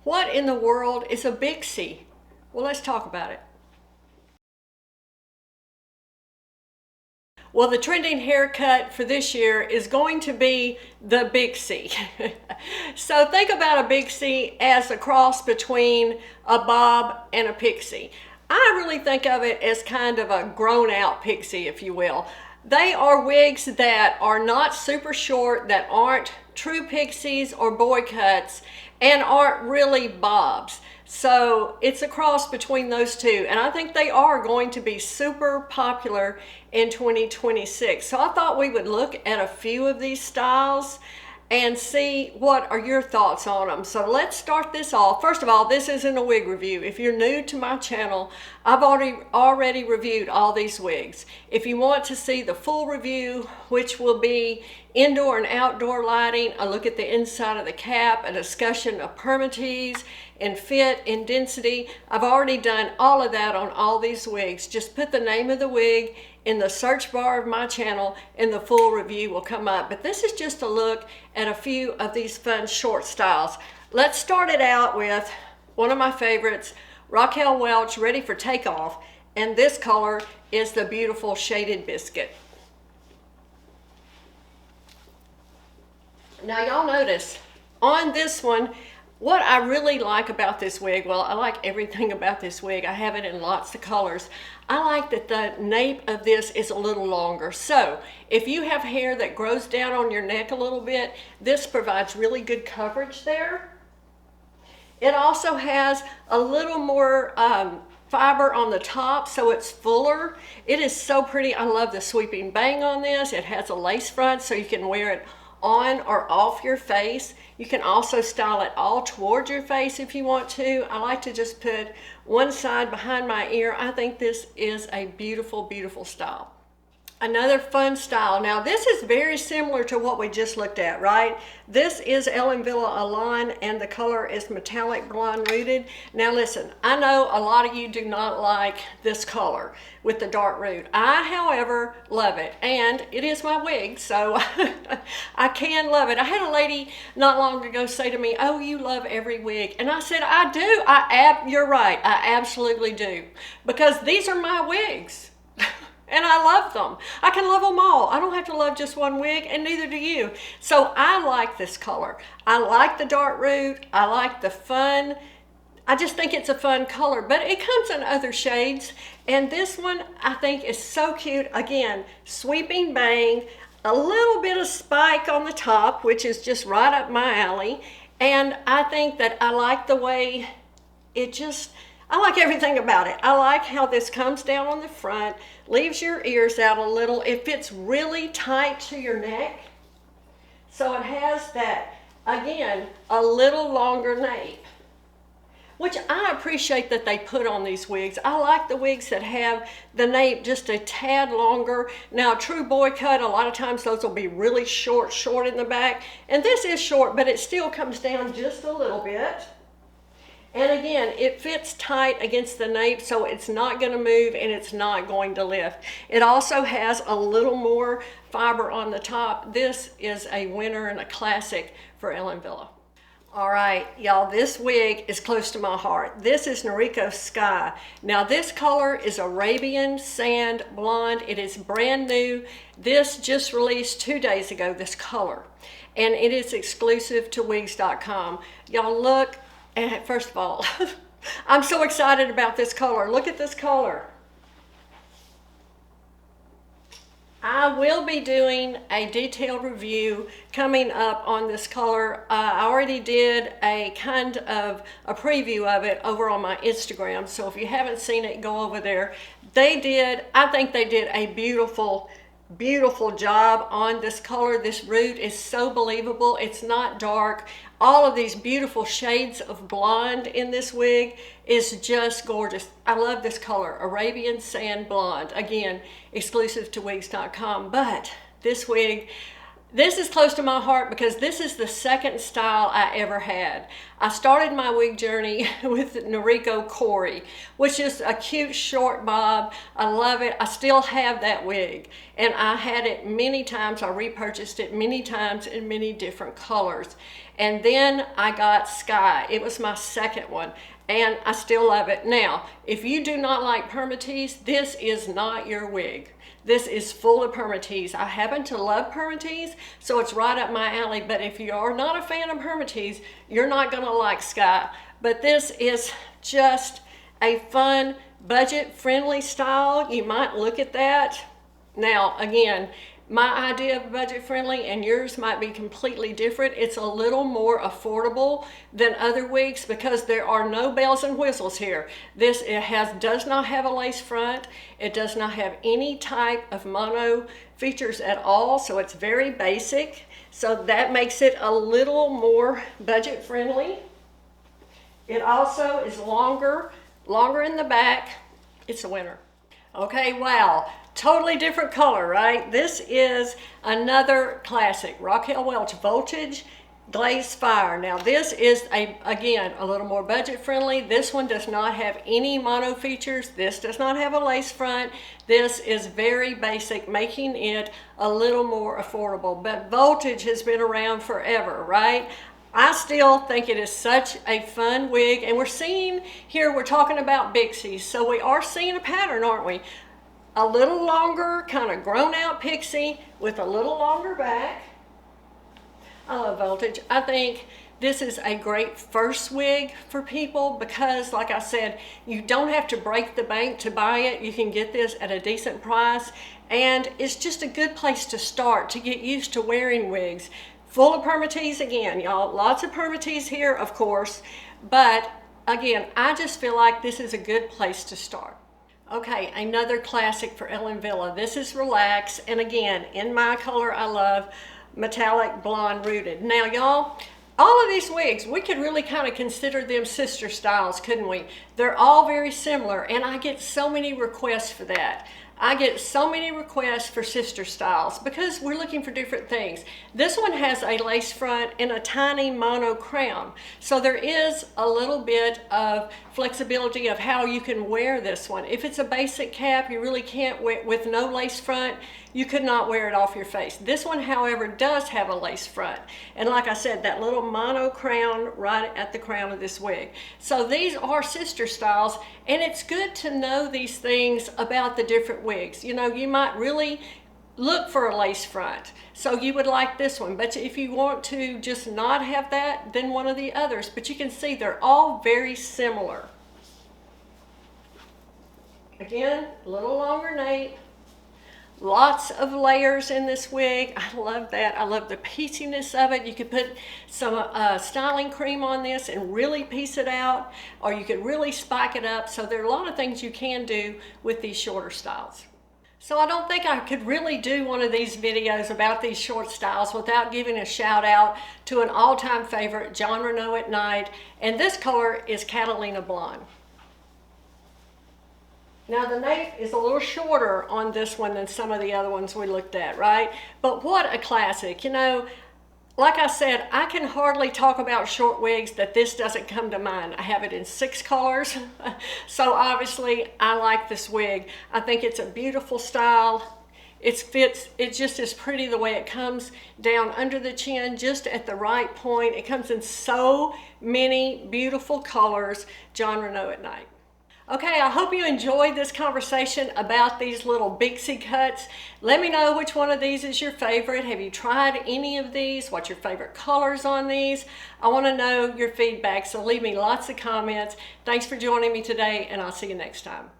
What in the world is a BIXIE? Well, let's talk about it. Well, the trending haircut for this year is going to be the BIXIE. So think about a BIXIE as a cross between a bob and a pixie. I really think of it as kind of a grown out pixie, if you will. They are wigs that are not super short, that aren't true pixies or boy cuts, and aren't really bobs. So it's a cross between those two, and I think they are going to be super popular in 2026. So I thought we would look at a few of these styles and see what are your thoughts on them. So let's start this off. First of all, this isn't a wig review. If you're new to my channel, I've already reviewed all these wigs. If you want to see the full review, which will be indoor and outdoor lighting, a look at the inside of the cap, a discussion of permatease and fit and density, I've already done all of that on all these wigs. Just put the name of the wig in the search bar of my channel and the full review will come up. But this is just a look at a few of these fun short styles. Let's start it out with one of my favorites, Raquel Welch, ready for takeoff. And this color is the beautiful shaded biscuit. Now y'all notice on this one, what I really like about this wig, well, I like everything about this wig. I have it in lots of colors. I like that the nape of this is a little longer. So if you have hair that grows down on your neck a little bit, this provides really good coverage there. It also has a little more fiber on the top, so it's fuller. It is so pretty. I love the sweeping bang on this. It has a lace front, so you can wear it on or off your face. You can also style it all towards your face if you want to. I like to just put one side behind my ear. I think this is a beautiful, beautiful style. Another fun style. Now this is very similar to what we just looked at, right? This is Wille Alain and the color is metallic blonde rooted. Now listen, I know a lot of you do not like this color with the dark root. I, however, love it, and it is my wig, so I can love it. I had a lady not long ago say to me, "Oh, you love every wig," and I said, "I do. You're right. I absolutely do, because these are my wigs." And I love them. I can love them all. I don't have to love just one wig, and neither do you. So I like this color. I like the dark root. I like the fun. I just think it's a fun color, but it comes in other shades. And this one I think is so cute. Again, sweeping bang, a little bit of spike on the top, which is just right up my alley. And I think that I like the way I like everything about it. I like how this comes down on the front, leaves your ears out a little. It fits really tight to your neck. So it has that, again, a little longer nape, which I appreciate that they put on these wigs. I like the wigs that have the nape just a tad longer. Now, a true boy cut, a lot of times those will be really short in the back. And this is short, but it still comes down just a little bit. And again, it fits tight against the nape, so it's not going to move and it's not going to lift. It also has a little more fiber on the top. This is a winner and a classic for Wille. All right, y'all, this wig is close to my heart. This is Noriko Sky. Now, this color is Arabian Sand Blonde. It is brand new. This just released 2 days ago, this color. And it is exclusive to WIGS.com. Y'all look. And first of all, I'm so excited about this color. Look at this color. I will be doing a detailed review coming up on this color. I already did a kind of a preview of it over on my Instagram. So if you haven't seen it, go over there. I think they did a beautiful job on this color. This root is so believable. It's not dark. All of these beautiful shades of blonde in this wig is just gorgeous. I love this color, Arabian Sand Blonde. Again, exclusive to WIGS.com. But this wig, This is close to my heart because this is the second style I ever had. I started my wig journey with Noriko Sky, which is a cute short bob. I love it. I still have that wig, and I had it many times. I repurchased it many times in many different colors. And then I got Sky. It was my second one, and I still love it. Now, if you do not like permatease, this is not your wig. This is full of permatease. I happen to love permatease, so it's right up my alley. But if you are not a fan of permatease, you're not gonna like Sky. But this is just a fun, budget-friendly style. You might look at that. Now, again, my idea of budget-friendly and yours might be completely different. It's a little more affordable than other wigs because there are no bells and whistles here. This does not have a lace front. It does not have any type of mono features at all, so it's very basic. So that makes it a little more budget-friendly. It also is longer in the back. It's a winner. Okay, wow. Totally different color, right? This is another classic, Raquel Welch Voltage Glazed Fire. Now this is, again, a little more budget friendly. This one does not have any mono features. This does not have a lace front. This is very basic, making it a little more affordable. But Voltage has been around forever, right? I still think it is such a fun wig, and we're talking about bixies, so we are seeing a pattern, aren't we? A little longer, kind of grown out pixie with a little longer back. I love Voltage. I think this is a great first wig for people because, like I said, you don't have to break the bank to buy it. You can get this at a decent price, and it's just a good place to start to get used to wearing wigs. Full of permatease again, y'all. Lots of permatease here, of course, but again, I just feel like this is a good place to start. Okay, another classic for Alain Wille. This is Relax, and again, in my color, I love metallic blonde rooted. Now, y'all, all of these wigs, we could really kind of consider them sister styles, couldn't we? They're all very similar, and I get so many requests for that. I get so many requests for sister styles because we're looking for different things. This one has a lace front and a tiny mono crown. So there is a little bit of flexibility of how you can wear this one. If it's a basic cap, you really can't wear with no lace front. You could not wear it off your face. This one, however, does have a lace front. And like I said, that little mono crown right at the crown of this wig. So these are sister styles, and it's good to know these things about the different wigs. You know, you might really look for a lace front, so you would like this one. But if you want to just not have that, then one of the others. But you can see they're all very similar. Again, a little longer nape. Lots of layers in this wig. I love that. I love the pieciness of it. You could put some styling cream on this and really piece it out, or you could really spike it up. So there are a lot of things you can do with these shorter styles. So I don't think I could really do one of these videos about these short styles without giving a shout out to an all-time favorite, John Renau at Night. And this color is Catalina Blonde. Now the nape is a little shorter on this one than some of the other ones we looked at, right? But what a classic. You know, like I said, I can hardly talk about short wigs that this doesn't come to mind. I have it in 6 colors, so obviously I like this wig. I think it's a beautiful style. It fits, it just is pretty the way it comes down under the chin, just at the right point. It comes in so many beautiful colors. John Renau at Night. Okay, I hope you enjoyed this conversation about these little BIXIE cuts. Let me know which one of these is your favorite. Have you tried any of these? What's your favorite colors on these? I want to know your feedback, so leave me lots of comments. Thanks for joining me today, and I'll see you next time.